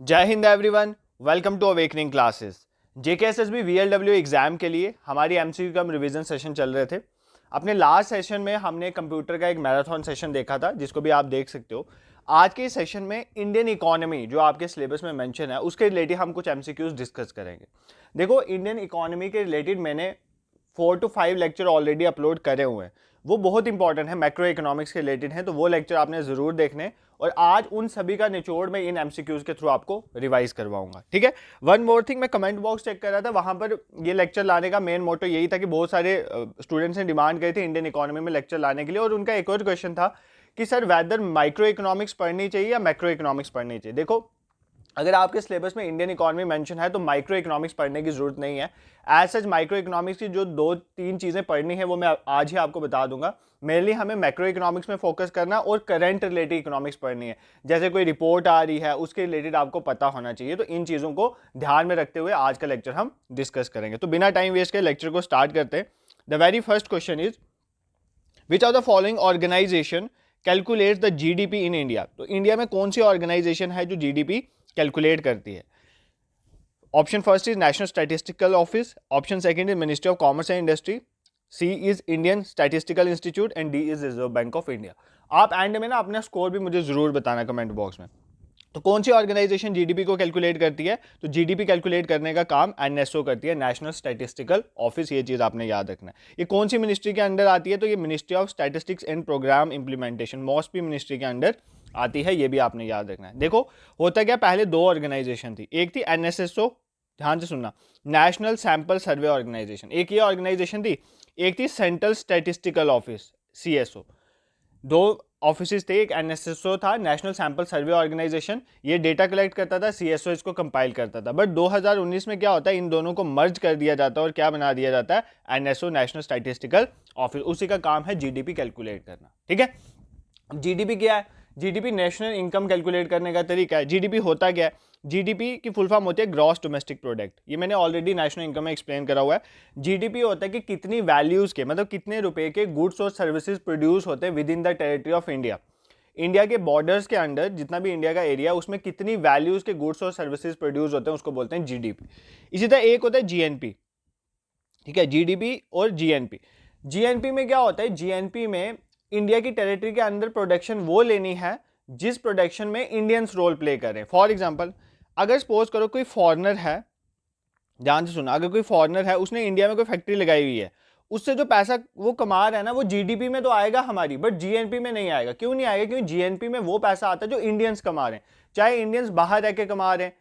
जय हिंद everyone, welcome to awakening classes. JKSSB VLW exam के लिए हमारी एमसीक्यू कम रिवीजन सेशन चल रहे थे। अपने लास्ट सेशन में हमने कंप्यूटर का एक मैराथन सेशन देखा था, जिसको भी आप देख सकते हो। आज के सेशन में इंडियन इकोनॉमी जो आपके सिलेबस में मेंशन है उसके रिलेटेड हम कुछ एमसीक्यूज डिस्कस करेंगे। देखो, इंडियन इकोनॉमी के रिलेटेड मैंने 4 to 5 लेक्चर ऑलरेडी अपलोड करे हुए हैं। वो बहुत इंपॉर्टेंट है, मैक्रो इकोनॉमिक्स के रिलेटेड है, तो वो लेक्चर आपने जरूर देखने। और आज उन सभी का निचोड़ मैं इन एमसीक्यूज के थ्रू आपको रिवाइज करवाऊंगा, ठीक है। वन मोर थिंग, मैं कमेंट बॉक्स चेक कर रहा था, वहां पर ये लेक्चर लाने का मेन मोटो यही था कि बहुत सारे स्टूडेंट्स ने डिमांड करी थी इंडियन इकोनॉमी में लेक्चर लाने के लिए। और उनका एक और क्वेश्चन था कि सर वेदर माइक्रो इकोनॉमिक्स पढ़नी चाहिए या मैक्रो इकोनॉमिक्स पढ़नी चाहिए। देखो, अगर आपके सिलेबस में इंडियन इकोनॉमी मेंशन है तो माइक्रो इकोनॉमिक्स पढ़ने की जरूरत नहीं है। एज सच माइक्रो इकोनॉमिक्स की जो 2-3 चीजें पढ़नी है वो मैं आज ही आपको बता दूंगा। मेनली हमें मैक्रो इकोनॉमिक्स में फोकस करना और करंट रिलेटेड इकोनॉमिक्स पढ़नी है। जैसे कोई रिपोर्ट आ रही है उसके रिलेटेड आपको पता होना चाहिए। तो इन चीजों को ध्यान में रखते हुए आज का लेक्चर हम डिस्कस करेंगे। तो बिना टाइम वेस्ट के लेक्चर को स्टार्ट करते हैं। The very first question is which are the following organisation calculates the GDP in India. तो इंडिया में कौन सी ऑर्गेनाइजेशन है जो जीडीपी कैलकुलेट करती है? Option first is National Statistical Office, option second is Ministry of Commerce and Industry, C is Indian Statistical Institute and D is Reserve Bank of India. आप end में ना अपना स्कोर भी मुझे जरूर बताना कमेंट बॉक्स में। तो कौन सी ऑर्गेनाइजेशन जीडीपी को कैलकुलेट करती है? तो जीडीपी कैलकुलेट करने का काम एनएसओ करती है, नेशनल स्टैटिस्टिकल ऑफिस। ये चीज आपने याद रखना है। ये कौन सी मिनिस्ट्री के अंडर आती है? तो ये ministry of statistics and programme implementation, MOSPI ministry के अंडर आती है। ये भी आपने याद रखना है। देखो, होता क्या, पहले दो ऑर्गेनाइजेशन थी। एक थी एनएसएसओ, ध्यान से सुनना, नेशनल सैंपल सर्वे ऑर्गेनाइजेशन, एक ये ऑर्गेनाइजेशन थी। एक थी सेंट्रल स्टैटिस्टिकल ऑफिस, सीएसओ। दो ऑफिस थे, एक एनएसएसओ था, नेशनल सैंपल सर्वे ऑर्गेनाइजेशन, ये डेटा कलेक्ट करता था, सीएसओ इसको कंपाइल करता था। बट 2019 में क्या होता है, इन दोनों को मर्ज कर दिया जाता है और क्या बना दिया जाता है, एनएसओ, नेशनल स्टैटिस्टिकल ऑफिस। उसी का काम है जीडीपी कैलकुलेट करना, ठीक है। जीडीपी क्या है? जीडीपी नेशनल इनकम कैलकुलेट करने का तरीका है। जीडीपी होता क्या है? जीडीपी की फुल फॉर्म होती है ग्रॉस डोमेस्टिक प्रोडक्ट। ये मैंने ऑलरेडी नेशनल इनकम में एक्सप्लेन करा हुआ है। जीडीपी होता है कि कितनी वैल्यूज के, मतलब कितने रुपए के गुड्स और सर्विसेज प्रोड्यूस होते हैं with in the territory of India. India के बॉर्डर्स के अंडर जितना भी इंडिया का एरिया, उसमें कितनी वैल्यूज के गुड्स और सर्विसेज प्रोड्यूस होते हैं, उसको बोलते हैं जीडीपी। इसी तरह एक होता है जीएनपी, ठीक है, जीडीपी और जीएनपी। जीएनपी में क्या होता है? जीएनपी में इंडिया की टेरिटरी के अंदर प्रोडक्शन वो लेनी है जिस प्रोडक्शन में इंडियंस रोल प्ले करें। फॉर एग्जांपल, अगर सपोज करो कोई फॉरेनर है, ध्यान से सुना, अगर कोई फॉरेनर है, उसने इंडिया में कोई फैक्ट्री लगाई हुई है, उससे जो पैसा वो कमा रहा है ना, वो जीडीपी में तो आएगा हमारी, बट जीएनपी में नहीं आएगा। क्यों नहीं आएगा? क्योंकि जीएनपी में वो पैसा आता है जो इंडियंस कमा रहे हैं, चाहे इंडियंस बाहर रह के कमा रहे हैं,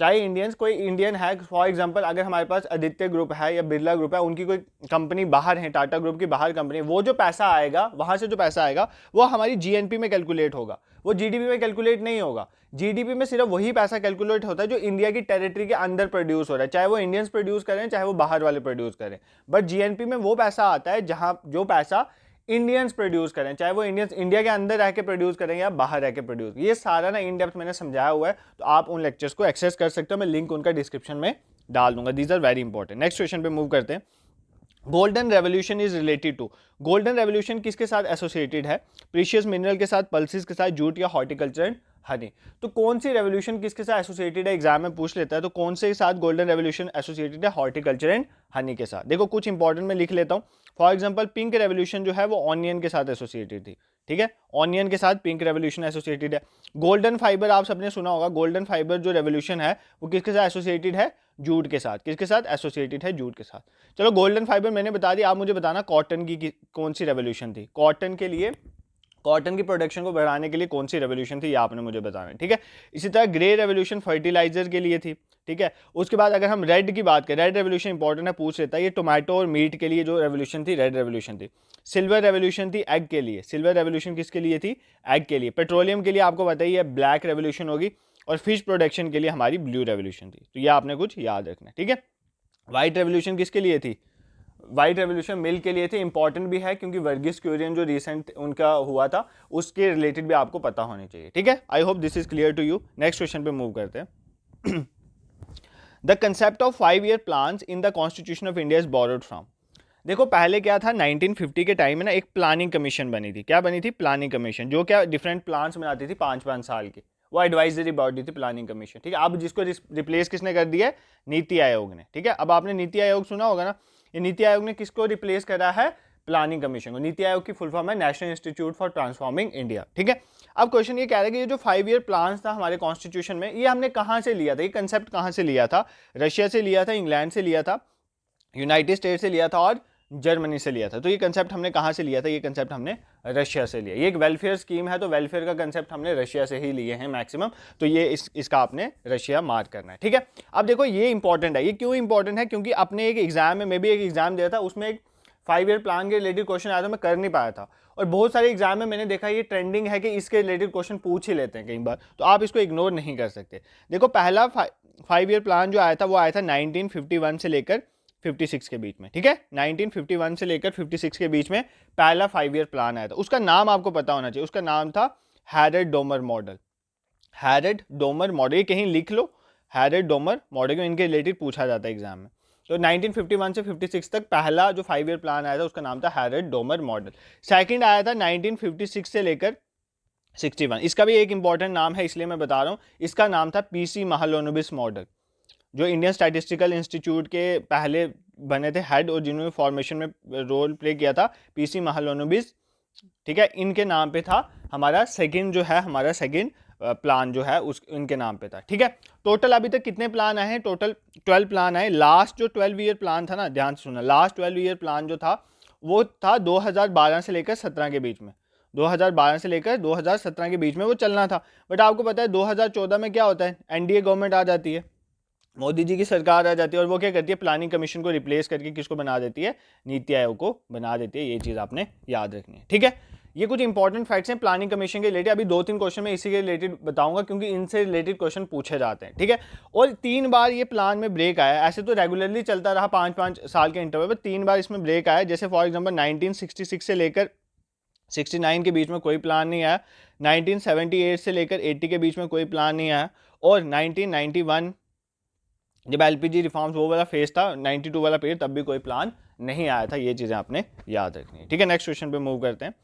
चाहे इंडियंस, कोई इंडियन है, फॉर एग्जांपल अगर हमारे पास आदित्य ग्रुप है या बिरला ग्रुप है, उनकी कोई कंपनी बाहर है, टाटा ग्रुप की बाहर कंपनी, वो जो पैसा आएगा, वहां से जो पैसा आएगा वो हमारी जीएनपी में कैलकुलेट होगा, वो जीडीपी में कैलकुलेट नहीं होगा। जीडीपी में सिर्फ वही पैसा कैलकुलेट होता है जो इंडिया की टेरिटरी के अंदर प्रोड्यूस हो रहा है, चाहे वो इंडियंस प्रोड्यूस करें चाहे वो बाहर वाले प्रोड्यूस करें। बट जीएनपी में वो पैसा आता है जहां जो पैसा इंडियंस प्रोड्यूस करें, चाहे वो इंडियंस इंडिया के अंदर रह के प्रोड्यूस करें या बाहर रह के प्रोड्यूस। ये सारा ना इन डेप्थ मैंने समझाया हुआ है, तो आप उन लेक्चर्स को एक्सेस कर सकते हो। मैं लिंक उनका डिस्क्रिप्शन में डाल दूंगा। These are very important. Next question पे मूव करते हैं। Golden revolution is related to, golden revolution किसके साथ एसोसिएटेड है? प्रीशियस मिनरल के साथ, पल्सिस के साथ, जूट या हॉर्टिकल्चर एंड हनी। तो कौन सी रेवोल्यूशन किसके साथ एसोसिएटेड है, एग्जाम में पूछ लेता है। तो कौन से साथ गोल्डन रेवोल्यूशन एसोसिएटेड है? हॉर्टिकल्चर एंड हनी के साथ। देखो, कुछ इंपॉर्टेंट मैं लिख लेता हूँ। फॉर एग्जाम्पल, पिंक रेवोल्यूशन जो है वो ऑनियन के साथ एसोसिएटेड थी, ठीक है, ऑनियन के साथ पिंक रेवोल्यूशन एसोसिएटेड है। गोल्डन फाइबर आप सबने सुना होगा, गोल्डन फाइबर जो रेवोल्यूशन है वो किसके साथ एसोसिएटेड है? जूट के साथ। किसके साथ एसोसिएटेड है? जूट के साथ। चलो, गोल्डन फाइबर मैंने बता दिया, आप मुझे बताना कॉटन की कौन सी रेवोल्यूशन थी। कॉटन के लिए, कॉटन की प्रोडक्शन को बढ़ाने के लिए कौन सी रेवोल्यूशन थी, ये आपने मुझे बताना है, ठीक है। इसी तरह ग्रे रेवोल्यूशन फर्टिलाइजर के लिए थी, ठीक है। उसके बाद अगर हम रेड की बात करें, रेड रेवोल्यूशन इंपॉर्टेंट है, पूछ लेता है। ये टोमेटो और मीट के लिए जो रेवोल्यूशन थी, रेड रेवोल्यूशन थी। सिल्वर रेवोल्यूशन थी एग के लिए, सिल्वर रेवोल्यूशन किसके लिए थी? एग के लिए। पेट्रोलियम के लिए आपको बताइए ब्लैक रेवोल्यूशन होगी, और फिश प्रोडक्शन के लिए हमारी ब्लू रेवोल्यूशन थी। तो ये आपने कुछ याद रखना है, ठीक है। व्हाइट रेवोल्यूशन किसके लिए थी? व्हाइट रेवोल्यूशन मिल्क के लिए थे। इंपॉर्टेंट भी है क्योंकि वर्गीस क्यूरियन जो रिसेंट उनका हुआ था उसके रिलेटेड भी आपको पता होनी चाहिए, ठीक है। I hope this is clear to you. Next question पे मूव करते हैं। The concept of 5 year plans in the constitution of India is borrowed from. देखो, पहले क्या था, 1950 के टाइम में ना एक प्लानिंग कमीशन बनी थी। क्या बनी थी? प्लानिंग कमीशन, जो क्या डिफरेंट प्लान्स बनाती थी 5-5 साल के। वो एडवाइजरी बॉडी थी प्लानिंग कमीशन, ठीक है। अब जिसको रिप्लेस किसने कर दिया है, नीति आयोग ने, ठीक है। अब आपने नीति आयोग सुना होगा ना, ये नीति आयोग ने किसको रिप्लेस करा है, प्लानिंग कमीशन को। नीति आयोग की फुल फॉर्म है national institute for transforming India, ठीक है। अब क्वेश्चन ये कह रहा है कि ये जो 5 ईयर प्लान था हमारे कॉन्स्टिट्यूशन में, ये हमने कहाँ से लिया था, ये कंसेप्ट कहाँ से लिया था, रशिया से लिया था, इंग्लैंड से लिया था, यूनाइटेड स्टेट से लिया था और जर्मनी से लिया था। तो ये कंसेप्ट हमने कहाँ से लिया था, ये कंसेप्ट हमने रशिया से लिया। ये एक वेलफेयर स्कीम है, तो वेलफेयर का कंसेप्ट हमने रशिया से ही लिए हैं मैक्सिमम, तो ये इसका आपने रशिया मार्क करना है, ठीक है। अब देखो ये इंपॉर्टेंट है, ये क्यों इंपॉर्टेंट है, क्योंकि अपने एक एग्जाम में भी एक एग्जाम दिया था, उसमें एक 5 ईयर प्लान के रिलेटेड क्वेश्चन आया था, मैं कर नहीं पाया था। और बहुत सारे एग्जाम में मैंने देखा ये ट्रेंडिंग है कि इसके रिलेटेड क्वेश्चन पूछ ही लेते हैं कई बार, तो आप इसको इग्नोर नहीं कर सकते। देखो पहला 5 ईयर प्लान जो आया था वो आया था 1951 से लेकर 56 के बीच में, ठीक है। 1951 से लेकर 56 के बीच में पहला 5 ईयर प्लान आया था। उसका नाम आपको पता होना चाहिए, उसका नाम था हैरेड डोमर मॉडल। हैरेड डोमर मॉडल, ये कहीं लिख लो, हैरेड डोमर मॉडल, को इनके रिलेटेड पूछा जाता है एग्जाम में। तो 1951 से 56 तक पहला जो 5 ईयर प्लान आया था उसका नाम था हैरेड डोमर मॉडल। सेकंड आया था 1956 से लेकर 61, इसका भी एक इंपॉर्टेंट नाम है इसलिए मैं बता रहा हूँ, इसका नाम था पीसी महालनोबिस मॉडल, जो इंडियन स्टैटिस्टिकल इंस्टीट्यूट के पहले बने थे हेड और जिन्होंने फॉर्मेशन में रोल प्ले किया था, पीसी महालनोबिस, ठीक है। इनके नाम पे था हमारा सेकंड जो है, हमारा सेकंड प्लान जो है उस इनके नाम पे था, ठीक है। टोटल अभी तक कितने प्लान आए हैं, टोटल 12 प्लान आए। लास्ट जो 12 ईयर प्लान था ना, ध्यान से सुनना, लास्ट 12 ईयर प्लान जो था वो था 2012 से लेकर 17 के बीच में, 2012 से लेकर 2017 के बीच में वो चलना था। बट आपको पता है 2014 में क्या होता है, एनडीए गवर्नमेंट आ जाती है, मोदी जी की सरकार आ जाती है, और वो क्या करती है, प्लानिंग कमीशन को रिप्लेस करके किसको बना देती है, नीति आयोग को बना देती है। ये चीज़ आपने याद रखनी है, ठीक है। ये कुछ इंपॉर्टेंट फैक्ट्स हैं प्लानिंग कमीशन के रिलेटेड। अभी 2-3 क्वेश्चन में इसी के रिलेटेड बताऊंगा, क्योंकि इनसे रिलेटेड क्वेश्चन पूछे जाते हैं, ठीक है। और 3 बार ये प्लान में ब्रेक आया, ऐसे तो रेगुलरली चलता रहा 5-5 साल के इंटरवल पर, 3 बार इसमें ब्रेक आया। जैसे फॉर एग्जाम्पल 1966 से लेकर 69 के बीच में कोई प्लान नहीं आया, 1978 से लेकर 80 के बीच में कोई प्लान नहीं आया, और 1991 जब एलपीजी रिफॉर्म्स वो वाला फेज था, 92 वाला पीरियड, तब भी कोई प्लान नहीं आया था। ये चीज़ें आपने याद रखनी है, ठीक है। नेक्स्ट क्वेश्चन पे मूव करते हैं।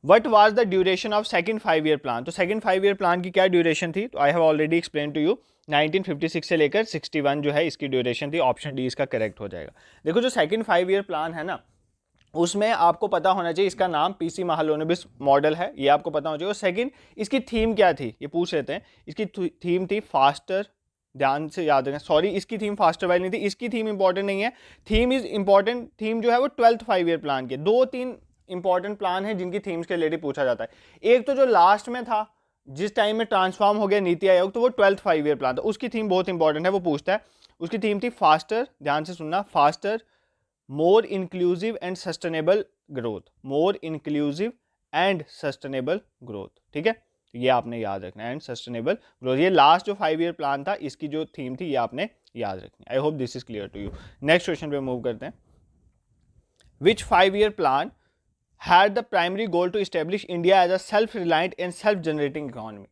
What was the duration of second 5 year plan. तो सेकंड 5 ईयर प्लान की क्या ड्यूरेशन थी, तो I have already explain to you, 1956 से लेकर 61 जो है इसकी ड्यूरेशन थी। ऑप्शन डी इसका करेक्ट हो जाएगा। देखो जो सेकंड 5 ईयर प्लान है ना, उसमें आपको पता होना चाहिए इसका नाम पीसी महालनोबिस मॉडल है, ये आपको पता होना चाहिए। और सेकंड इसकी थीम क्या थी, ये पूछ लेते हैं। इसकी थीम थी फास्टर, ध्यान से याद रखना, सॉरी इसकी थीम फास्टर वाली नहीं थी, इसकी थीम इंपॉर्टेंट नहीं है, थीम इज इंपॉर्टेंट। थीम जो है वो 12th 5 ईयर प्लान के 2-3 इंपॉर्टेंट प्लान है जिनकी थीम्स के रिलेटेड पूछा जाता है। एक तो जो लास्ट में था, जिस टाइम में ट्रांसफॉर्म हो गया नीति आयोग, तो वो 12th 5 ईयर प्लान था, उसकी थीम बहुत इंपॉर्टेंट है, वो पूछता है। उसकी थीम थी फास्टर, ध्यान से सुनना, faster, more inclusive and sustainable growth, more inclusive and sustainable growth, ठीक है। ये आपने याद रखना है, एंड सस्टेनेबल ग्रोथ। ये लास्ट जो 5 ईयर प्लान था, इसकी जो थीम थी ये आपने याद रखनी है। I hope this is clear to you. Next question पे मूव करते हैं। Which 5 year plan had the primary goal to establish India as a self reliant and self generating economy.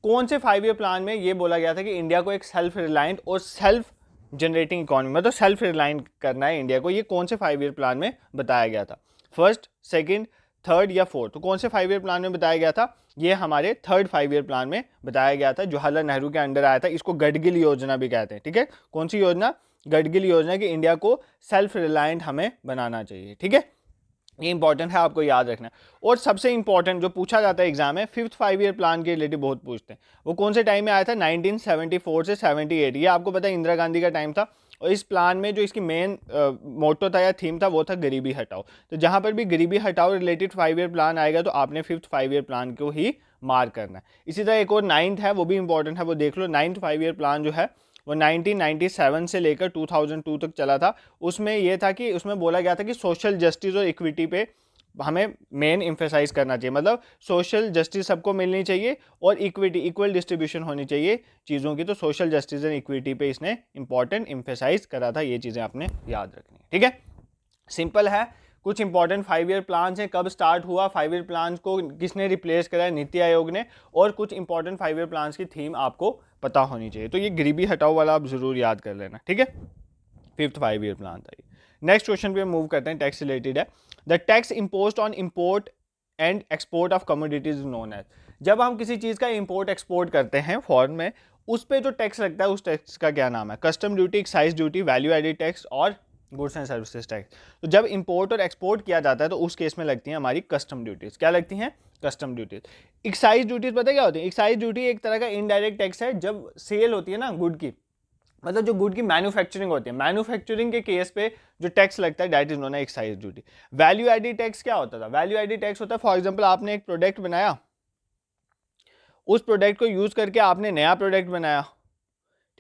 कौन से 5 ईयर प्लान में ये बोला गया था कि इंडिया को एक सेल्फ रिलायंट और सेल्फ जनरेटिंग इकोनॉमी, मतलब सेल्फ रिलायंट करना है इंडिया को, ये कौन से 5 ईयर प्लान में बताया गया था? फर्स्ट, सेकंड, थर्ड या फोर्थ? तो कौन से 5 ईयर प्लान में बताया गया था? ये हमारे थर्ड 5 ईयर प्लान में बताया गया था, जवाहरलाल नेहरू के अंडर आया था। इसको गडगिल योजना भी कहते हैं, ठीक है। कौन सी योजना? गडगिल योजना, कि इंडिया को सेल्फ रिलायंट हमें बनाना चाहिए, ठीक है। ये इंपॉर्टेंट है, आपको याद रखना है। और सबसे इंपॉर्टेंट जो पूछा जाता है एग्जाम में, 5th 5 ईयर प्लान के रिलेटेड बहुत पूछते हैं। वो कौन से टाइम में आया था? 1974 से 78। ये आपको पता है इंदिरा गांधी का टाइम था। और इस प्लान में जो इसकी मेन मोटो था या थीम था वो था गरीबी हटाओ। तो जहाँ पर भी गरीबी हटाओ रिलेटेड 5 ईयर प्लान आएगा तो आपने 5th 5 ईयर प्लान को ही मार्क करना है। इसी तरह एक और 9th है, वो भी इंपॉर्टेंट है, वो देख लो। 9th 5 ईयर प्लान जो है वो 1997 से लेकर 2002 तक चला था। उसमें यह था कि उसमें बोला गया था कि सोशल जस्टिस और इक्विटी पे हमें मेन एम्फेसाइज करना चाहिए, मतलब सोशल जस्टिस सबको मिलनी चाहिए और इक्विटी, इक्वल डिस्ट्रीब्यूशन होनी चाहिए चीज़ों की। तो सोशल जस्टिस एंड इक्विटी पे इसने इंपॉर्टेंट एम्फेसाइज करा था। ये चीज़ें आपने याद रखनी है, ठीक है। सिंपल है। कुछ इंपॉर्टेंट 5 ईयर प्लान हैं, कब स्टार्ट हुआ, 5 ईयर प्लान को किसने रिप्लेस करा है? नीति आयोग ने। और कुछ इंपॉर्टेंट 5 ईयर प्लान की थीम आपको पता होनी चाहिए। तो ये गरीबी हटाओ वाला आप जरूर याद कर लेना, ठीक है। 5th 5 ईयर प्लान था ये। नेक्स्ट क्वेश्चन पे मूव करते हैं, टैक्स रिलेटेड है। The tax imposed on import and export of commodities known as. जब हम किसी चीज़ का इंपोर्ट एक्सपोर्ट करते हैं फॉरेन में, उस पर जो टैक्स लगता है उस टैक्स का क्या नाम है? Custom duty, excise duty, value added tax और गुड्स एंड सर्विसेज टैक्स। तो जब इंपोर्ट और एक्सपोर्ट किया जाता है तो उस केस में लगती हैं हमारी कस्टम ड्यूटीज। क्या लगती हैं? Custom duties. एक्साइज ड्यूटीज पता क्या होती है? एक्साइज ड्यूटी एक तरह का इनडायरेक्ट टैक्स है जब सेल होती है ना गुड की, मतलब जो गुड की मैन्युफैक्चरिंग होती है, मैन्युफैक्चरिंग के केस पे जो टैक्स लगता है दैट इज नोन है excise duty. Value added tax क्या होता था? वैल्यू एडेड टैक्स होता है फॉर एग्जांपल आपने एक प्रोडक्ट बनाया, उस प्रोडक्ट को यूज करके आपने नया प्रोडक्ट बनाया,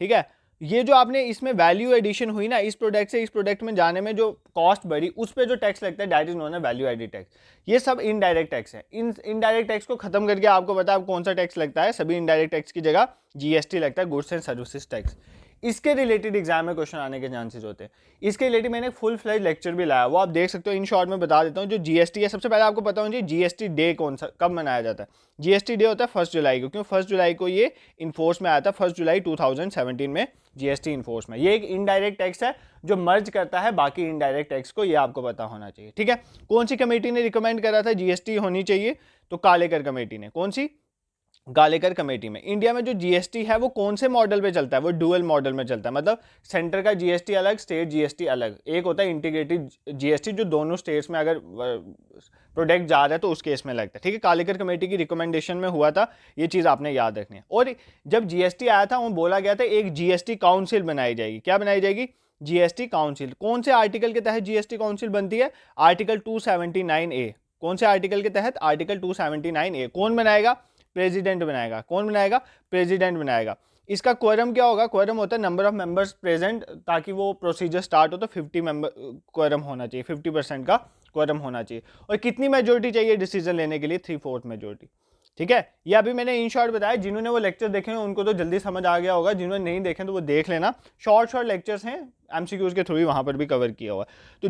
ठीक है, ये जो आपने इसमें वैल्यू एडिशन हुई ना, इस प्रोडक्ट से इस प्रोडक्ट में जाने में जो कॉस्ट बढ़ी, उस पर जो टैक्स लगता है दैट इज नोन है वैल्यू एडेड टैक्स। ये सब इनडायरेक्ट टैक्स है। इन इनडायरेक्ट टैक्स को खत्म करके आपको पता है कौन सा टैक्स लगता है? सभी इनडायरेक्ट टैक्स की जगह जीएसटी लगता है, गुड्स एंड सर्विसेज टैक्स। इसके रिलेटेड एग्जाम में क्वेश्चन आने के चांसेस होते हैं। इसके रिलेटेड मैंने फुल फ्लेज लेक्चर भी लाया, वो आप देख सकते हो। इन शॉर्ट में बता देता हूँ, जो जीएसटी है, सबसे पहले आपको पता होना चाहिए जीएसटी डे कौन सा, कब मनाया जाता है। जीएसटी डे होता है 1 जुलाई को। क्यों 1 जुलाई को ये इन्फोर्स में आया था? 1 जुलाई 2017 में जीएसटी इन्फोर्स में। ये एक इनडायरेक्ट टैक्स है जो मर्ज करता है बाकी इनडायरेक्ट टैक्स को, ये आपको पता होना चाहिए, ठीक है। कौन सी कमेटी ने रिकमेंड करा था जीएसटी होनी चाहिए? तो कालेकर कमेटी ने। कौन सी? कालेकर कमेटी में। इंडिया में जो जीएसटी है वो कौन से मॉडल पे चलता है? वो डुअल मॉडल में चलता है, मतलब सेंटर का जीएसटी अलग, स्टेट जीएसटी अलग। एक होता है इंटीग्रेटेड जीएसटी जो दोनों स्टेट्स में अगर प्रोडक्ट जा रहा है तो उस केस में लगता है, ठीक है। कालेकर कमेटी की रिकमेंडेशन में हुआ था, ये चीज़ आपने याद रखनी है। और जब जीएसटी आया था वो बोला गया था एक जीएसटी काउंसिल बनाई जाएगी। क्या बनाई जाएगी? GST council. कौन से आर्टिकल के तहत जीएसटी काउंसिल बनती है? Article 279A। कौन से आर्टिकल के तहत? Article 279A। कौन बनाएगा? प्रेसिडेंट बनाएगा। कौन बनाएगा? प्रेसिडेंट बनाएगा। इसका क्वोरम क्या होगा? क्वोरम होता है नंबर ऑफ मेंबर्स प्रेजेंट, ताकि वो प्रोसीजर स्टार्ट हो तो 50 मेंबर क्वोरम होना चाहिए, 50% का क्वोरम होना चाहिए। और कितनी मेजोरिटी चाहिए डिसीजन लेने के लिए? 3/4 मेजोरिटी, ठीक है। ये अभी मैंने इन शॉर्ट बताया, जिन्होंने वो लेक्चर देखे हैं उनको तो जल्दी समझ आ गया होगा, जिन्होंने नहीं देखे तो वो देख लेना। शॉर्ट लेक्चर्स हैं, एमसीक्यूज के थ्रू ही वहां पर भी कवर किया हुआ है। तो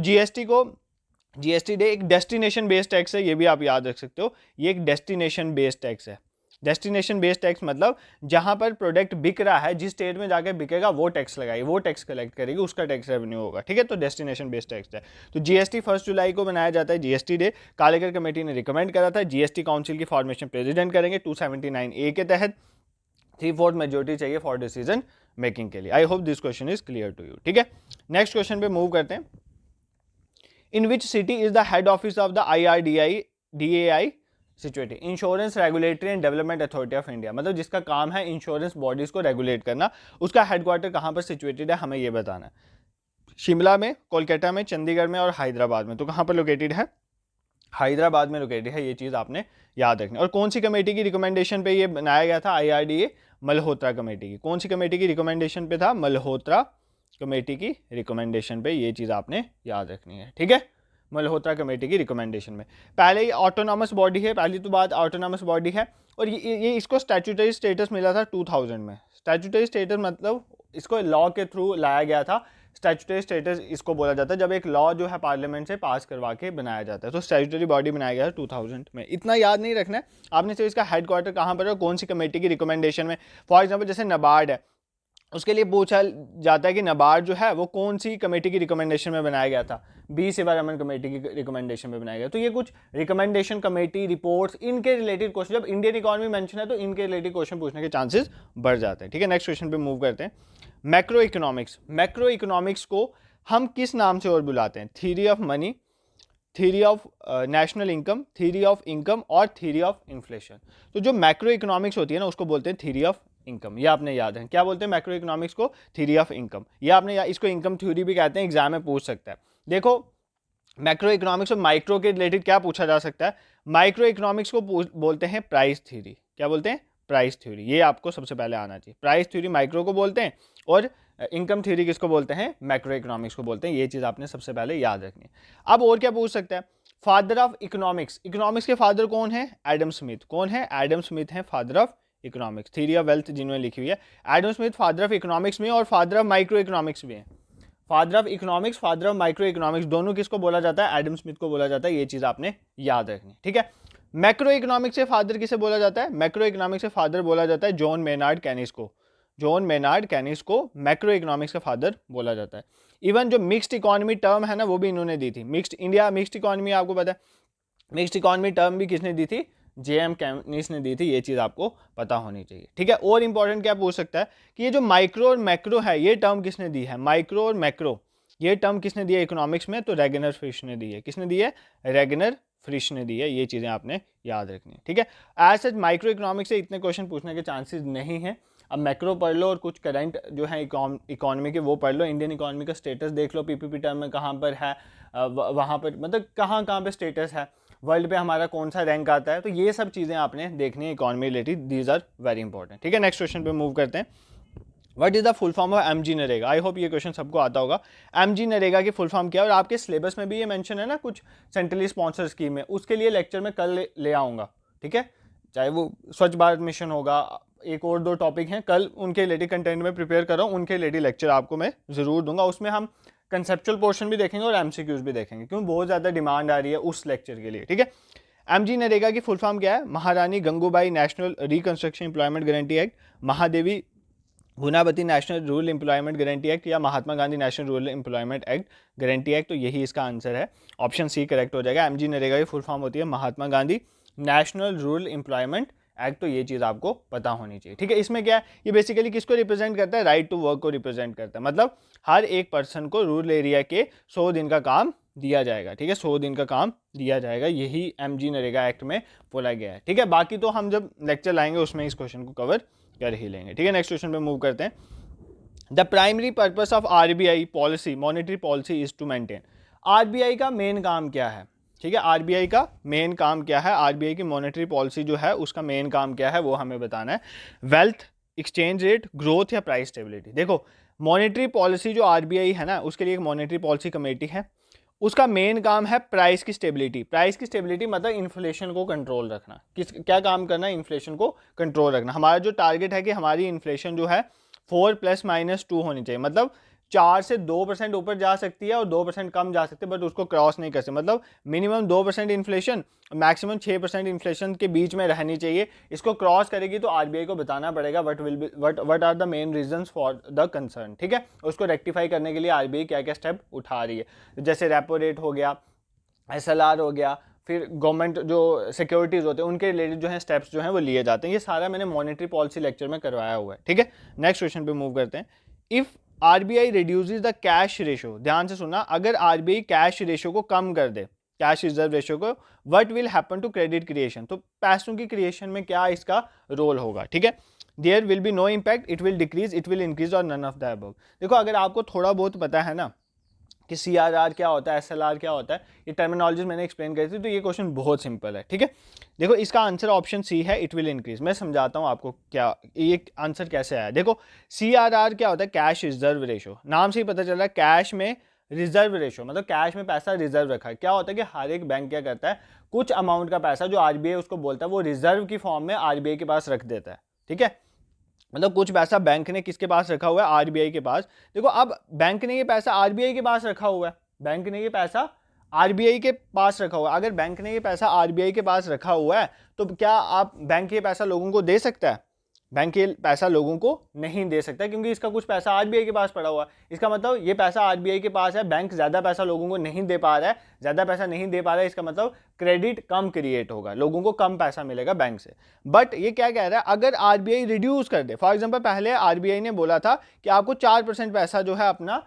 जीएसटी डे एक डेस्टिनेशन बेस्ड टैक्स है, ये भी आप याद रख सकते हो। ये एक डेस्टिनेशन बेस्ड टैक्स है। डेस्टिनेशन बेस्ड टैक्स मतलब जहां पर प्रोडक्ट बिक रहा है, जिस स्टेट में जाकर बिकेगा वो टैक्स लगाएगी, वो टैक्स कलेक्ट करेगी, उसका टैक्स रेवेन्यू होगा, ठीक है। तो डेस्टिनेशन बेस्ड टैक्स है। तो जीएसटी 1 जुलाई को मनाया जाता है जीएसटी डे। कालेकर कमेटी ने रिकमेंड करा था। जीएसटी काउंसिल की फॉर्मेशन प्रेसिडेंट करेंगे 279A के तहत। 3/4 मेजोरिटी चाहिए फॉर डिसीजन मेकिंग के लिए। I hope this question is clear to you, ठीक है। नेक्स्ट क्वेश्चन पे मूव करते हैं। In which city is the head office of the IRDAI situated? Insurance regulatory and development authority of India, मतलब जिसका काम है इंश्योरेंस बॉडीज को रेगुलेट करना, उसका हेडक्वार्टर कहाँ पर सिचुएटेड है, हमें ये बताना है। शिमला में, कोलकाता में, चंडीगढ़ में और हैदराबाद में। तो कहाँ पर लोकेटेड है? हैदराबाद में लोकेटेड है, ये चीज़ आपने याद रखनी। और कौन सी कमेटी की रिकमेंडेशन पे ये बनाया गया था? IRDA मल्होत्रा कमेटी की। कौन सी कमेटी की रिकमेंडेशन पे था? मल्होत्रा कमेटी की रिकमेंडेशन पे, ये चीज़ आपने याद रखनी है, ठीक है। मल्होत्रा कमेटी की रिकमेंडेशन में। पहले ये ऑटोनॉमस बॉडी है, पहली तो बात ऑटोनॉमस बॉडी है। और ये इसको स्टैट्यूटरी स्टेटस मिला था 2000 में। स्टैट्यूटरी स्टेटस मतलब इसको लॉ के थ्रू लाया गया था। स्टैट्यूटरी स्टेटस इसको बोला जाता है जब एक लॉ जो है पार्लियामेंट से पास करवा के बनाया जाता है। तो स्टैट्यूटरी बॉडी बनाया गया है 2000 में। इतना याद नहीं रखना है आपने, सिर्फ इसका हेडक्वार्टर कहाँ पर है, कौन सी कमेटी की रिकमेंडेशन में। फॉर एग्जाम्पल जैसे नाबार्ड है, उसके लिए पूछा जाता है कि नाबार्ड जो है वो कौन सी कमेटी की रिकमेंडेशन में बनाया गया था? बी सिवारामन कमेटी की रिकमेंडेशन में बनाया गया। तो ये कुछ रिकमेंडेशन कमेटी रिपोर्ट्स, इनके रिलेटेड क्वेश्चन, जब इंडियन इकोनॉमी मेंशन है तो इनके रिलेटेड क्वेश्चन पूछने के चांसेस बढ़ जाते हैं, ठीक है। नेक्स्ट क्वेश्चन पे मूव करते हैं। Macro economics. मैक्रो इकोनॉमिक्स को हम किस नाम से और बुलाते हैं? Theory of money, theory of national income, theory of income और थ्योरी ऑफ इन्फ्लेशन। तो जो मैक्रो इकोनॉमिक्स होती है ना, उसको बोलते हैं थ्योरी ऑफ इनकम। ये आपने याद है। क्या बोलते हैं मैक्रो इकोनॉमिक्स को? Theory of income. ये आपने इसको इनकम थ्योरी भी कहते हैं, एग्जाम में पूछ सकता है। देखो मैक्रो इकोनॉमिक्स और माइक्रो के रिलेटेड क्या पूछा जा सकता है? माइक्रो इकोनॉमिक्स को बोलते हैं प्राइस थ्योरी। क्या बोलते हैं? Price theory. ये आपको सबसे पहले आना चाहिए। प्राइस थ्योरी माइक्रो को बोलते हैं और इनकम थ्योरी किसको बोलते हैं? मैक्रो इकोनॉमिक्स को बोलते हैं। ये चीज़ आपने सबसे पहले याद रखनी है। अब और क्या पूछ सकता है? Father of economics. इकोनॉमिक्स के फादर कौन है? Adam Smith. कौन है? एडम स्मिथ है father of economics. Theory of wealth जिन्होंने लिखी हुई है, Adam Smith father of economics में और फादर ऑफ माइक्रो इकोनॉमिक्स भी है। Father of economics, father of micro economics, दोनों किसको बोला जाता है? एडम स्मिथ को बोला जाता है। ये चीज़ आपने याद रखनी, ठीक है। मैक्रो इकोनॉमिक्स से फादर किसे बोला जाता है? मैक्रो इकोनॉमिक्स से फादर बोला जाता है जॉन मेनार्ड केनिस को। जॉन मेनार्ड केनिस को मैक्रो इकोनॉमिक्स का फादर बोला जाता है। इवन जो मिक्स्ड इकोनॉमी टर्म है ना, वो भी इन्होंने दी थी। मिक्स्ड इंडिया, मिक्स्ड इकोनॉमी आपको पता है, मिक्स्ड इकोनॉमी टर्म भी किसने दी थी? JM कैनिस ने दी थी, ये चीज़ आपको पता होनी चाहिए, ठीक है। और इंपॉर्टेंट क्या पूछ सकता है कि ये जो माइक्रो और मैक्रो है ये टर्म किसने दी है, माइक्रो और मैक्रो ये टर्म किसने दी है इकोनॉमिक्स में, तो रेगनर फ्रिश ने दी है। किसने दी है, रेगनर फ्रिश ने दी है। ये चीज़ें आपने याद रखनी है, ठीक है। एज सच माइक्रो इकोनॉमिक्स से इतने क्वेश्चन पूछने के चांसेस नहीं हैं। अब मैक्रो पढ़ लो और कुछ करंट जो है इकोनॉमी के वो पढ़ लो, इंडियन इकोनॉमी का स्टेटस देख लो, पीपीपी टर्म में कहाँ पर है, वहाँ पर मतलब कहाँ कहाँ पे स्टेटस है, वर्ल्ड पे हमारा कौन सा रैंक आता है, तो ये सब चीज़ें आपने देखनी है economy related, these are very important, ठीक है। नेक्स्ट क्वेश्चन पे मूव करते हैं। What is the full form of MG NREGA. I hope ये क्वेश्चन सबको आता होगा। एमजी नरेगा की फुल फॉर्म क्या है, और आपके सिलेबस में भी ये मेंशन है ना कुछ सेंट्रली स्पॉन्सर स्कीम है, उसके लिए लेक्चर में कल ले आऊँगा, ठीक है। चाहे वो स्वच्छ भारत मिशन होगा, एक और दो टॉपिक हैं, कल उनके रिलेटेड कंटेंट में प्रिपेयर कर रहा हूँ, उनके रिलेटेड लेक्चर आपको मैं ज़रूर दूंगा। उसमें हम कंसेप्चुअल पोर्शन भी देखेंगे और एमसीक्यूज भी देखेंगे, क्योंकि बहुत ज़्यादा डिमांड आ रही है उस लेक्चर के लिए, ठीक है। एमजी नरेगा की फुल फॉर्म क्या है, Maharani Gangubai national reconstruction employment guarantee act, Mahadevi Gunavati national rural employment guarantee act, या Mahatma Gandhi national rural employment act guarantee act. तो यही इसका आंसर है, ऑप्शन सी करेक्ट हो जाएगा। एमजी नरेगा की फुल फॉर्म होती है Mahatma Gandhi national rural employment act. तो ये चीज़ आपको पता होनी चाहिए, ठीक है। इसमें क्या है, ये बेसिकली किसको रिप्रेजेंट करता है, राइट टू वर्क को रिप्रेजेंट करता है। मतलब हर एक पर्सन को रूरल एरिया के 100 दिन का काम दिया जाएगा, ठीक है, 100 दिन का काम दिया जाएगा, यही एमजी नरेगा एक्ट में बोला गया है, ठीक है। बाकी तो हम जब लेक्चर लाएंगे उसमें इस क्वेश्चन को कवर कर ही लेंगे, ठीक है। नेक्स्ट क्वेश्चन पे मूव करते हैं। The primary purpose of RBI policy monetary policy is to maintain. RBI का मेन काम क्या है, ठीक है, आरबीआई का मेन काम क्या है, आरबीआई की मॉनेटरी पॉलिसी जो है उसका मेन काम क्या है वो हमें बताना है। वेल्थ, एक्सचेंज रेट, ग्रोथ या प्राइस स्टेबिलिटी। देखो मॉनेटरी पॉलिसी जो आरबीआई है ना, उसके लिए एक मॉनेटरी पॉलिसी कमेटी है, उसका मेन काम है प्राइस की स्टेबिलिटी। प्राइस की स्टेबिलिटी मतलब इन्फ्लेशन को कंट्रोल रखना। क्या काम करना है, इन्फ्लेशन को कंट्रोल रखना। हमारा जो टारगेट है कि हमारी इन्फ्लेशन जो है 4 + -2 होनी चाहिए, मतलब 4 से 2% ऊपर जा सकती है और 2% कम जा सकती है, बट उसको क्रॉस नहीं कर सकते। मतलब मिनिमम 2% इन्फ्लेशन, मैक्सिमम 6% इन्फ्लेशन के बीच में रहनी चाहिए। इसको क्रॉस करेगी तो आरबीआई को बताना पड़ेगा what are the main reasons for the concern, ठीक है। उसको रेक्टिफाई करने के लिए आरबीआई क्या क्या स्टेप उठा रही है, जैसे रेपो रेट हो गया, एसएलआर हो गया, फिर गवर्नमेंट जो सिक्योरिटीज होते हैं उनके रिलेटेड जो है स्टेप्स जो हैं वो लिए जाते हैं। ये सारा मैंने मॉनेटरी पॉलिसी लेक्चर में करवाया हुआ है, ठीक है। नेक्स्ट क्वेश्चन पे मूव करते हैं। If RBI reduces the cash ratio, ध्यान से सुनना, अगर आरबीआई कैश रेशो को कम कर दे, कैश रिजर्व रेशो को, what will happen to credit creation, तो पैसों की क्रिएशन में क्या इसका रोल होगा, ठीक है। There will be no impact, it will decrease, it will increase और नन ऑफ द अबव। देखो अगर आपको थोड़ा बहुत पता है ना कि सीआरआर क्या होता है, एसएलआर क्या होता है, ये टर्मिनोलॉजी मैंने एक्सप्लेन करी थी, तो ये क्वेश्चन बहुत सिंपल है, ठीक है। देखो इसका आंसर ऑप्शन सी है, इट विल इंक्रीज। मैं समझाता हूँ आपको क्या ये आंसर कैसे आया। देखो सीआरआर क्या होता है, कैश रिजर्व रेशो, नाम से ही पता चल रहा है कैश में रिजर्व रेशो, मतलब कैश में पैसा रिजर्व रखा है। क्या होता है कि हर एक बैंक क्या करता है, कुछ अमाउंट का पैसा जो आरबीआई उसको बोलता है वो रिजर्व की फॉर्म में आरबीआई के पास रख देता है, ठीक है। मतलब कुछ पैसा बैंक ने किसके पास रखा हुआ है, आरबीआई के पास। देखो अब बैंक ने ये पैसा आरबीआई के पास रखा हुआ है, बैंक ने ये पैसा आरबीआई के पास रखा हुआ है। अगर बैंक ने ये पैसा आरबीआई के पास रखा हुआ है तो क्या आप बैंक ये पैसा लोगों को दे सकता है, बैंक ये पैसा लोगों को नहीं दे सकता, क्योंकि इसका कुछ पैसा आरबीआई के पास पड़ा हुआ है। इसका मतलब ये पैसा आरबीआई के पास है, बैंक ज़्यादा पैसा लोगों को नहीं दे पा रहा है, ज़्यादा पैसा नहीं दे पा रहा है, इसका मतलब क्रेडिट कम क्रिएट होगा, लोगों को कम पैसा मिलेगा बैंक से। बट ये क्या कह रहा है, अगर आरबीआई रिड्यूस कर दे, फॉर एग्जाम्पल पहले आरबीआई ने बोला था कि आपको 4% पैसा जो है अपना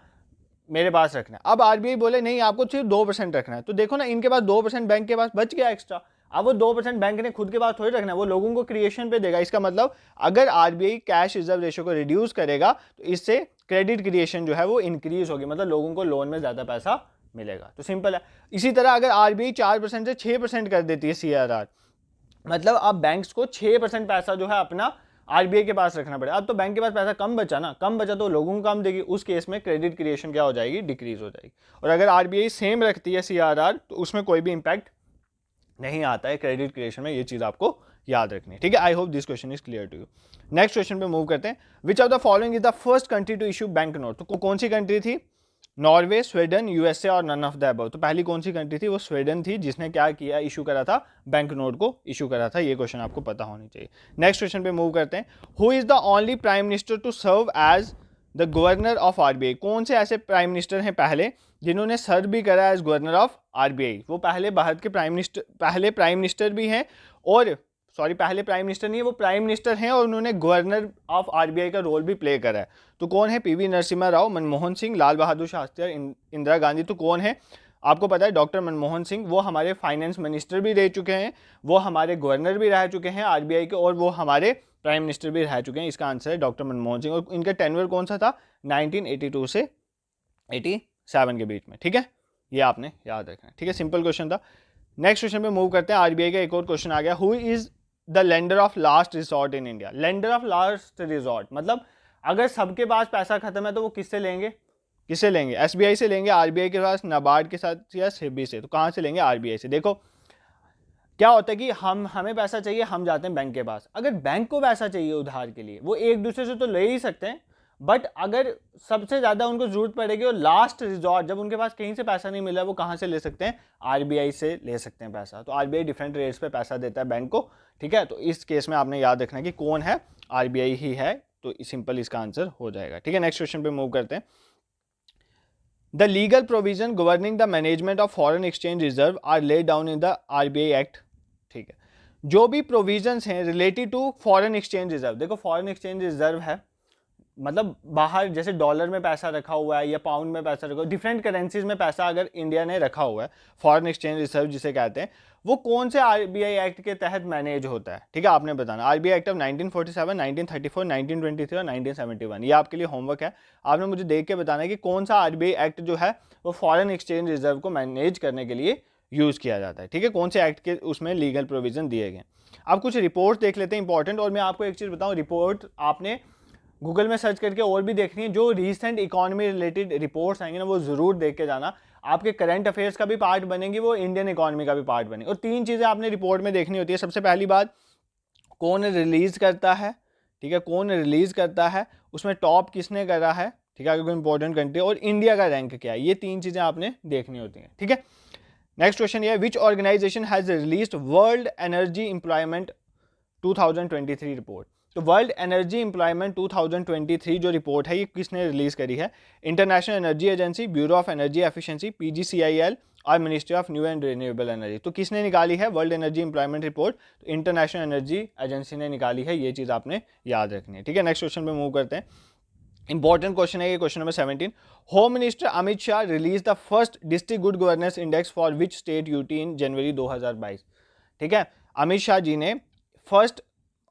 मेरे पास रखना है, अब आरबीआई बोले नहीं आपको सिर्फ 2% रखना है, तो देखो ना इनके पास 2% बैंक के पास बच गया एक्स्ट्रा। अब वो 2% बैंक ने खुद के पास थोड़ी रखना है, वो लोगों को क्रिएशन पे देगा। इसका मतलब अगर आरबीआई कैश रिजर्व रेशो को रिड्यूस करेगा तो इससे क्रेडिट क्रिएशन जो है वो इंक्रीज होगी, मतलब लोगों को लोन में ज़्यादा पैसा मिलेगा। तो सिंपल है। इसी तरह अगर आरबीआई 4% से 6% कर देती है सीआरआर, मतलब अब बैंक्स को 6% पैसा जो है अपना आरबीआई के पास रखना पड़ेगा। अब तो बैंक के पास पैसा कम बचा ना, कम बचा तो लोगों को कम देगी, उस केस में क्रेडिट क्रिएशन क्या हो जाएगी, डिक्रीज हो जाएगी। और अगर आरबीआई सेम रखती है सीआरआर तो उसमें कोई भी इंपैक्ट नहीं आता है क्रेडिट क्रिएशन में, ये चीज़ आपको याद रखनी है, ठीक है। I hope this question is clear to you. Next question पे मूव करते हैं। Which of the following is the first country to issue bank note, तो कौन सी कंट्री थी, नॉर्वे, स्वीडन, यूएसए और नन ऑफ द अबव। तो पहली कौन सी कंट्री थी, वो स्वीडन थी, जिसने क्या किया, इशू करा था, बैंक नोट को इशू करा था। ये क्वेश्चन आपको पता होनी चाहिए। नेक्स्ट क्वेश्चन पे मूव करते हैं। Who is the only prime minister to serve as the governor of RBI. कौन से ऐसे प्राइम मिनिस्टर हैं पहले जिन्होंने सर्व भी करा एज गवर्नर ऑफ आरबीआई? वो पहले भारत के पहले प्राइम मिनिस्टर भी हैं, और पहले प्राइम मिनिस्टर नहीं है, वो प्राइम मिनिस्टर हैं और उन्होंने गवर्नर ऑफ आरबीआई का रोल भी प्ले करा है। तो कौन है? पीवी नरसिम्हा राव, मनमोहन सिंह, लाल बहादुर शास्त्री और इंदिरा गांधी। तो कौन है? आपको पता है डॉक्टर मनमोहन सिंह, वो हमारे फाइनेंस मिनिस्टर भी रह चुके हैं, वो हमारे गवर्नर भी रह चुके हैं आरबीआई के, और वो हमारे प्राइम मिनिस्टर भी रह चुके हैं। इसका आंसर है डॉक्टर मनमोहन सिंह। और इनका टेन्योर कौन सा था? 1982 से 87 के बीच में। ठीक है, ये आपने याद रखना है। ठीक है, सिंपल क्वेश्चन था। नेक्स्ट क्वेश्चन पे मूव करते हैं। आरबीआई का एक और क्वेश्चन आ गया, who is the lender of last resort in India? Lender of last resort मतलब अगर सबके पास पैसा खत्म है तो वो किससे लेंगे? किससे लेंगे? एसबीआई से लेंगे, आरबीआई के पास, नाबार्ड के साथ, या सेबी से। तो कहाँ से लेंगे? आरबीआई से। देखो क्या होता है कि हमें पैसा चाहिए, हम जाते हैं बैंक के पास। अगर बैंक को पैसा चाहिए उधार के लिए, वो एक दूसरे से तो ले ही सकते हैं, बट अगर सबसे ज़्यादा उनको जरूरत पड़ेगी और लास्ट रिजॉर्ट, जब उनके पास कहीं से पैसा नहीं मिला, वो कहाँ से ले सकते हैं? आरबीआई से ले सकते हैं पैसा। तो आरबीआई डिफरेंट रेट्स पे पैसा देता है बैंक को। ठीक है, तो इस केस में आपने याद रखना कि कौन है? आरबीआई ही है। तो सिंपल इसका आंसर हो जाएगा। ठीक है, नेक्स्ट क्वेश्चन पे मूव करते हैं। The legal provision governing the management of foreign exchange reserve are laid down in the RBI act. ठीक है, जो भी प्रोविजंस हैं related to foreign exchange reserve, देखो फॉरेन एक्सचेंज रिजर्व है मतलब बाहर जैसे डॉलर में पैसा रखा हुआ है या पाउंड में पैसा रखा हुआ है, डिफरेंट करेंसीज में पैसा अगर इंडिया ने रखा हुआ है, फॉरेन एक्सचेंज रिजर्व जिसे कहते हैं, वो कौन से आरबीआई एक्ट के तहत मैनेज होता है? ठीक है, आपने बताना। आरबीआई एक्ट ऑफ 1947, 1934, 1923 और 1971। ये आपके लिए होमवर्क है। आपने मुझे देख के बताना है कि कौन सा आरबीआई एक्ट जो है वो फॉरेन एक्सचेंज रिजर्व को मैनेज करने के लिए यूज़ किया जाता है। ठीक है, कौन से एक्ट के उसमें लीगल प्रोविजन दिए गए। आप कुछ रिपोर्ट देख लेते हैं इंपॉर्टेंट। और मैं आपको एक चीज़ बताऊँ, रिपोर्ट आपने गूगल में सर्च करके और भी देखनी है। जो रीसेंट इकोनॉमी रिलेटेड रिपोर्ट्स आएंगे ना, वो ज़रूर देख के जाना। आपके करंट अफेयर्स का भी पार्ट बनेंगी, वो इंडियन इकोनॉमी का भी पार्ट बनेगी। और 3 चीज़ें आपने रिपोर्ट में देखनी होती है। सबसे पहली बात, कौन रिलीज़ करता है? ठीक है, कौन रिलीज़ करता है, उसमें टॉप किसने करा है? ठीक है, अगर कोई इंपॉर्टेंट कंट्री, और इंडिया का रैंक क्या है, ये 3 चीज़ें आपने देखनी होती हैं। ठीक है, नेक्स्ट क्वेश्चन ये है, which organisation has released world energy employment 2023 report? तो वर्ल्ड एनर्जी एम्प्लॉयमेंट 2023 जो रिपोर्ट है, ये किसने रिलीज करी है? International energy agency, bureau of energy efficiency, PGCIL और ministry of new and renewable energy. तो किसने निकाली है वर्ल्ड एनर्जी एम्प्लॉयमेंट रिपोर्ट? तो इंटरनेशनल एनर्जी एजेंसी ने निकाली है। ये चीज़ आपने याद रखनी है। ठीक है, नेक्स्ट क्वेश्चन पे मूव करते हैं। इंपॉर्टेंट क्वेश्चन है ये, question number 17। Home minister Amit Shah release the first district good governance index for which state UT in January 2022। ठीक है, अमित शाह जी ने first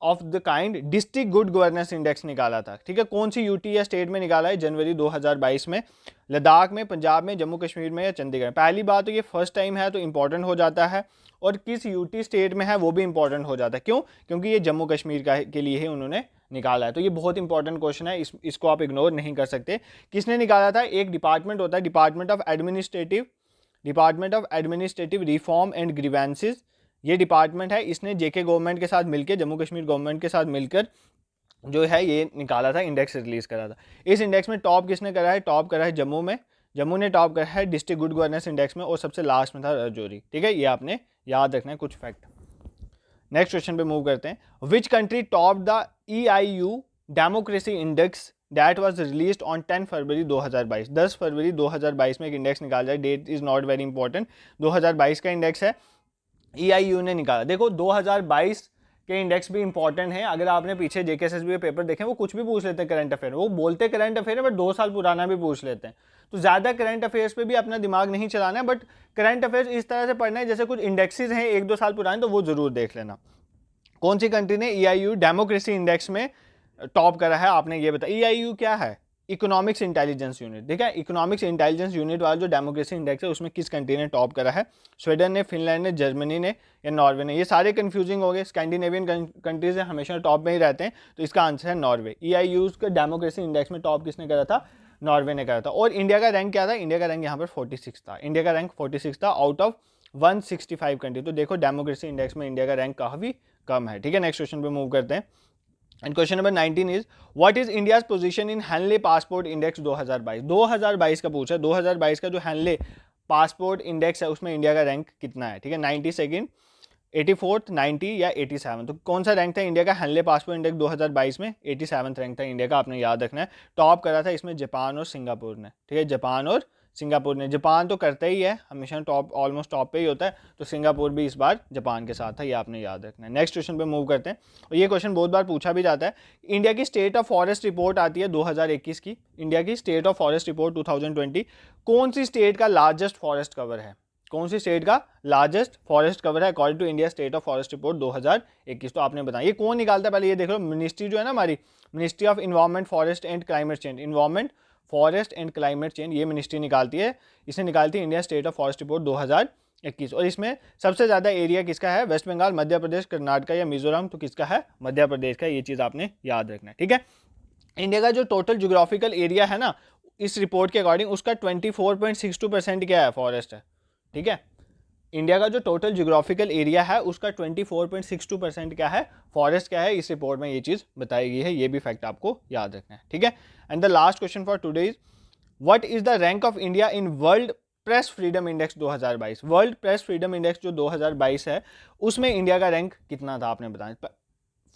of the kind district good governance index निकाला था। ठीक है, कौन सी यूटी या स्टेट में निकाला है? जनवरी 2022 में। लद्दाख में, पंजाब में, जम्मू कश्मीर में या चंडीगढ़? पहली बात तो ये फर्स्ट टाइम है तो इंपॉर्टेंट हो जाता है, और किस यूटी स्टेट में है वो भी इंपॉर्टेंट हो जाता है। क्यों? क्योंकि ये जम्मू कश्मीर का के लिए ही उन्होंने निकाला है। तो ये बहुत इंपॉर्टेंट क्वेश्चन है, इसको आप इग्नोर नहीं कर सकते। किसने निकाला था? एक डिपार्टमेंट होता है, department of administrative reform and grievances. ये डिपार्टमेंट है, इसने जेके गवर्नमेंट के साथ मिलकर, जम्मू कश्मीर गवर्नमेंट के साथ मिलकर जो है ये निकाला था, इंडेक्स रिलीज करा था। इस इंडेक्स में टॉप किसने करा है? टॉप करा है जम्मू में, जम्मू ने टॉप करा है डिस्ट्रिक्ट गुड गवर्नेंस इंडेक्स में, और सबसे लास्ट में था राजौरी। ठीक है, ये आपने याद रखना है कुछ फैक्ट। नेक्स्ट क्वेश्चन पे मूव करते हैं। Which country top the EIU democracy index that was released on 10 फरवरी 2022? 10 फरवरी 2022 में एक इंडेक्स निकाला जाए, date is not very important. 2022 का इंडेक्स है, EIU ने निकाला। देखो 2022 के इंडेक्स भी इंपॉर्टेंट है। अगर आपने पीछे JKSSB के पेपर देखे, वो कुछ भी पूछ लेते हैं करंट अफेयर, वो बोलते करंट अफेयर है बट 2 साल पुराना भी पूछ लेते हैं। तो ज़्यादा करंट अफेयर्स पे भी अपना दिमाग नहीं चलाना है, बट करंट अफेयर्स इस तरह से पढ़ना है जैसे कुछ इंडेक्सेस हैं 1-2 साल पुराने, तो वो जरूर देख लेना। कौन सी कंट्री ने EIU डेमोक्रेसी इंडेक्स में टॉप करा है? आपने ये बताया। EIU क्या है? Economics intelligence unit. ठीक है, इकोनॉमिक्स इंटेलिजेंस यूनिट वाला जो डेमोक्रेसी इंडेक्स है, उसमें किस कंट्री ने टॉप करा है? स्वीडन ने, फिनलैंड ने, जर्मनी ने या नॉर्वे ने? ये सारे कंफ्यूजिंग हो गए, स्कैंडिनेवियन कंट्रीज हमेशा टॉप में ही रहते हैं, तो इसका आंसर है नॉर्वे। EIU के डेमोक्रेसी इंडेक्स में टॉप किसने करा था? नॉर्वे ने करा था। और इंडिया का रैंक क्या था? इंडिया का रैंक यहाँ पर 46 था। इंडिया का रैंक 46 था आउट ऑफ 165 कंट्री। तो देखो डेमोक्रेसी इंडेक्स में इंडिया का रैंक काफ़ी कम है। ठीक है, नेक्स्ट क्वेश्चन पे मूव करते हैं। And question number 19 is what is India's position in Henle passport index 2022? 2022 का पूछा है। 2022 का जो हैनले पासपोर्ट इंडेक्स है, उसमें इंडिया का रैंक कितना है? ठीक है, 92nd 84th, 90 या 87। तो कौन सा रैंक था इंडिया का हेनले पासपोर्ट इंडेक्स 2022 में? 87 रैंक था इंडिया का, आपने याद रखना है। टॉप करा था इसमें जापान और सिंगापुर ने, ठीक है, जापान और सिंगापुर ने। जापान तो करता ही है हमेशा, टॉप ऑलमोस्ट टॉप पे ही होता है, तो सिंगापुर भी इस बार जापान के साथ था, ये आपने याद रखना है। नेक्स्ट क्वेश्चन पे मूव करते हैं, और ये क्वेश्चन बहुत बार पूछा भी जाता है। इंडिया की स्टेट ऑफ फॉरेस्ट रिपोर्ट आती है 2021 की, इंडिया की स्टेट ऑफ फॉरेस्ट रिपोर्ट 2020, कौन सी स्टेट का लार्जेस्ट फॉरेस्ट कवर है? कौन सी स्टेट का लार्जेस्ट फॉरेस्ट कवर है according to India state of forest report 2021? तो आपने बताया, ये कौन निकालता है पहले ये देख लो। मिनिस्ट्री जो है ना हमारी, ministry of environment forest and climate change, environment forest and climate change, ये मिनिस्ट्री निकालती है। इसे निकालती है India state of forest report 2021। और इसमें सबसे ज़्यादा एरिया किसका है? वेस्ट बंगाल, मध्य प्रदेश, कर्नाटक या मिजोरम? तो किसका है? मध्य प्रदेश का। ये चीज़ आपने याद रखना है, ठीक है। इंडिया का जो टोटल जोग्राफिकल एरिया है ना, इस रिपोर्ट के अकॉर्डिंग उसका 24.62% क्या है? फॉरेस्ट है, ठीक है। इंडिया का जो टोटल ज्योग्राफिकल एरिया है उसका 24.62% क्या है? फॉरेस्ट क्या है? इस रिपोर्ट में ये चीज़ बताई गई है, ये भी फैक्ट आपको याद रखना है, ठीक है। And the last question for today is, what is the rank of India in world press freedom index 2022? World press freedom index जो 2022 है उसमें इंडिया का रैंक कितना था? आपने बताया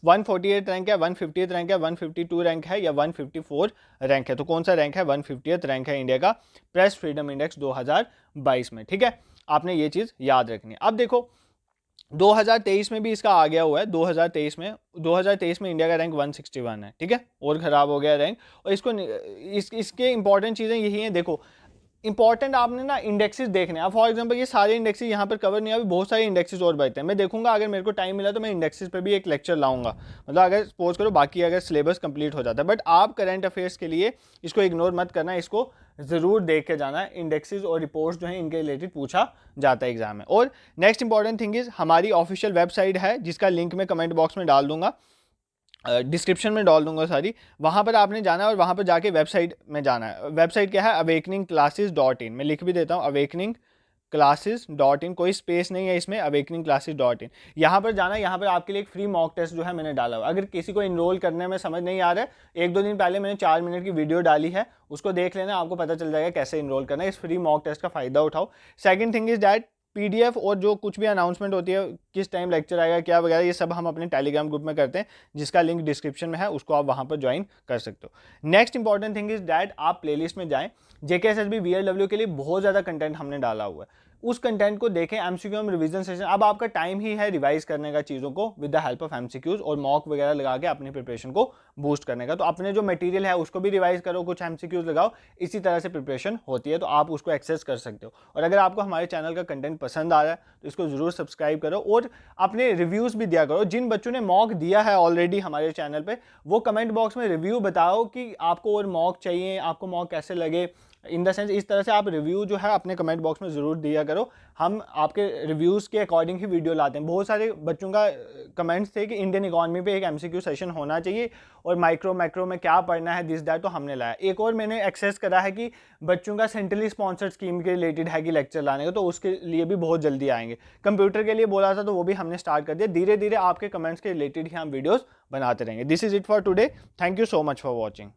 148 रैंक है, 150th रैंक है, 152 रैंक है या 154 रैंक है? तो कौन सा रैंक है? 150th रैंक है इंडिया का प्रेस फ्रीडम इंडेक्स 2022 में, ठीक है। आपने ये चीज़ याद रखनी है। अब देखो 2023 में भी इसका आ गया हुआ है, 2023 में इंडिया का रैंक 161 है, ठीक है, और ख़राब हो गया रैंक। और इसके इंपॉर्टेंट चीज़ें यही हैं। देखो इंपॉर्टेंट आपने ना इंडेक्सेस देखने हैं। फॉर एग्जांपल ये सारे इंडेक्सेस यहाँ पर कवर नहीं है, अभी बहुत सारे इंडेक्सेस और बढ़ते हैं। मैं देखूंगा अगर मेरे को टाइम मिला तो मैं इंडेक्सेस पे भी एक लेक्चर लाऊंगा, मतलब अगर सपोज करो बाकी अगर सिलेबस कंप्लीट हो जाता है। बट आप करंट अफेयर्स के लिए इसको इग्नोर मत करना, इसको ज़रूर देख के जाना है। इंडेक्सेस और रिपोर्ट्स जो हैं इनके रिलेटेड पूछा जाता है एग्जाम में। और नेक्स्ट इंपॉर्टेंट थिंग इज़, हमारी ऑफिशियल वेबसाइट है जिसका लिंक मैं कमेंट बॉक्स में डाल दूंगा, डिस्क्रिप्शन में डाल दूंगा सारी, वहाँ पर आपने जाना है और वहाँ पर जाके वेबसाइट में जाना है। वेबसाइट क्या है? awakeningclasses.in। मैं लिख भी देता हूँ awakeningclasses.in, कोई स्पेस नहीं है इसमें, awakeningclasses.in। यहाँ पर जाना है, यहाँ पर आपके लिए एक फ्री मॉक टेस्ट जो है मैंने डाला हुआ। अगर किसी को इनरोल करने में समझ नहीं आ रहा है, 1-2 दिन पहले मैंने 4 मिनट की वीडियो डाली है, उसको देख लेना, आपको पता चल जाएगा कैसे इनरोल करना है। इस फ्री मॉक टेस्ट का फ़ायदा उठाओ। Second thing is that PDF और जो कुछ भी अनाउंसमेंट होती है, किस टाइम लेक्चर आएगा क्या वगैरह, ये सब हम अपने टेलीग्राम ग्रुप में करते हैं, जिसका लिंक डिस्क्रिप्शन में है, उसको आप वहां पर ज्वाइन कर सकते हो। Next important thing is that आप प्लेलिस्ट में जाएं। JKSSB VLW के लिए बहुत ज़्यादा कंटेंट हमने डाला हुआ है, उस कंटेंट को देखें। MCQ रिवीजन सेशन, अब आपका टाइम ही है रिवाइज करने का चीज़ों को with the help of MCQs और मॉक वगैरह लगा के अपनी प्रिपरेशन को बूस्ट करने का। तो अपने जो मटेरियल है उसको भी रिवाइज करो, कुछ MCQs लगाओ, इसी तरह से प्रिपरेशन होती है, तो आप उसको एक्सेस कर सकते हो। और अगर आपको हमारे चैनल का कंटेंट पसंद आ रहा है तो इसको ज़रूर सब्सक्राइब करो और अपने रिव्यूज़ भी दिया करो। जिन बच्चों ने मॉक दिया है ऑलरेडी हमारे चैनल पे, वो कमेंट बॉक्स में रिव्यू बताओ कि आपको और मॉक चाहिए, आपको मॉक कैसे लगे, इन द सेंस इस तरह से आप रिव्यू जो है अपने कमेंट बॉक्स में ज़रूर दिया करो। हम आपके रिव्यूज़ के अकॉर्डिंग ही वीडियो लाते हैं। बहुत सारे बच्चों का कमेंट्स थे कि इंडियन इकॉनमी पे एक MCQ सेशन होना चाहिए और मैक्रो में क्या पढ़ना है, दिस दैट, तो हमने लाया। एक और मैंने एक्सेस करा है कि बच्चों का सेंट्रली स्पॉन्सर्ड स्कीम के रिलेटेड है कि लेक्चर लाने का, तो उसके लिए भी बहुत जल्दी आएंगे। कंप्यूटर के लिए बोला था तो वो भी हमने स्टार्ट कर दिया। धीरे धीरे आपके कमेंट्स के रिलेटेड ही हम वीडियोज़ बनाते रहेंगे। This is it for today. Thank you so much for watching.